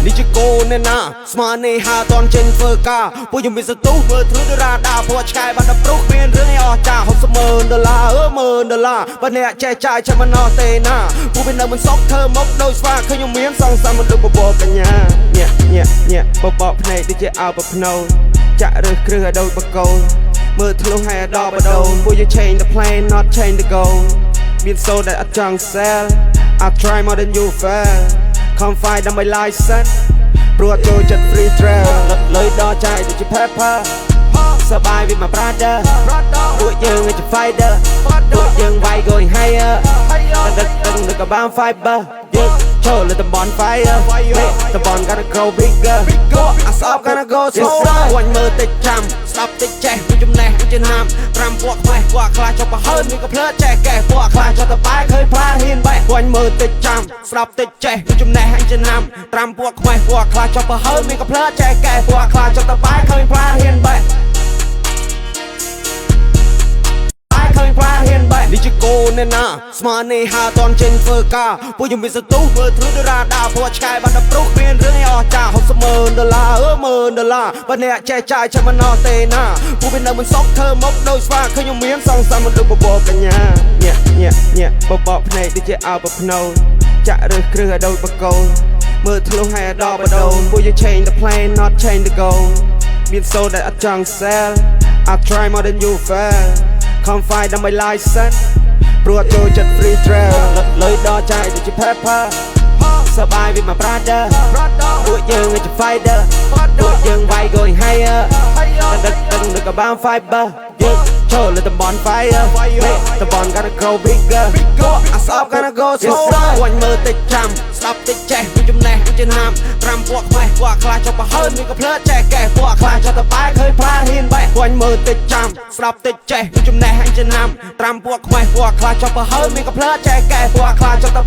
នេះជាកូនណែណាស្មាននេះហាតនចេញធ្វើការពួកខ្ញុំមានសន្ទុះមើលធ្លុះរ៉ាដាព្រោះឆ្កែបានដល់ប្រុសគ្មានរឿងអីអស់ចា$60,000បើអ្នកចេះចាយចាំមិនអស់ទេណាពួកវានៅមិនសក់ធ្វើមកដូចស្វាឃើញខ្ញុំមានសងសាំមិនដូចបបោកញ្ញាញាក់បបោភ្នែកដូចជាអើប្រភ្នូចាក់រើសគ្រឹះឲ្យដូចបកូនមើលធ្លុះឲ្យដល់បដូនពួកយើង change the plan not change the goal មានសូដែលអត់ចង់ sell I try more than you fail Come find ដើម្បី license ព្រោះចូលចិត្ត free trail លុយដល់ចាយដូចជា pepper សបាយវាមក brother ពួកយើងជា fighter ពួកយើងវាយ going higher ដឹកនៅកបាន fiber យើងចូលលើតំបន់ fire តំបន់ gonna grow bigger អាស្អប់ gonna go slower វិញមើលតិចចាំស្ដាប់តិចចេះពីចំណេះពីចំណាំ5ពួកខ្វេះពួកខ្លាចចុះប្រហើនមានក៏ភ្លើចេះកែពួកខ្លាចចុះតបាយឃើញផ្លាហ៊ានបែកវិញមើលតិចចាំស្ដាប់តិចចេះពីចំណេះពីចំណាំ5ពួកខ្វេះពួកខ្លាចចុះប្រហើនមានក៏ភ្លើចេះកែពួកខ្លាចចុះតបាយឃើញផ្លាហ៊ានបែកនេះជាកូនណែណាស្មាននេះហាតនចេញធ្វើការពួកខ្ញុំមានសន្ទុះមើលធ្លុះរ៉ាដាព្រោះឆ្កែបានដល់ប្រុសគ្មានរឿងអីអស់ចា$60,000$10,000បើអ្នកចេះចាយចាំមិនអស់ទេណាពួកវានៅមិនសក់ធ្វើមកដូចស្វាឃើញខ្ញុំមានសងសាំមិនដូចបបោកញ្ញាញាក់បបោភ្នែកដូចជាអើប្រភ្នូចាក់រើសគ្រឹះឲ្យដូចបកូនមើលធ្លុះឲ្យដល់បដូនពួកយើង change the plan not change the goal មានសូដែលអត់ចង់ sell I try more than you fail Come find ដើម្បី license ព្រោះចូលចិត្ត free trail លុយដល់ចាយដូចជា pepper សបាយវាមក brother ពួកយើងជា fighter ពួកយើងវាយ going higher ដឹកនៅកបាន fiber យើងចូលលើតំបន់ fire តំបន់ gonna grow bigger អាស្អប់ gonna go slower វិញមើលតិចចាំស្ដាប់តិចចេះពីចំណេះពីចំណាំ5ពួកខ្វេះពួកខ្លាចចុះប្រហើនមានក៏ភ្លើចេះកែពួកខ្លាចចុះតបាយឃើញផ្លាហ៊ានបែកវិញមើលតិចចាំស្ដាប់តិចចេះពីចំណេះពីចំណាំ5ពួកខ្វេះពួកខ្លាចចុះប្រហើនមានក៏ភ្លើចេះកែពួកខ្លាចចុះត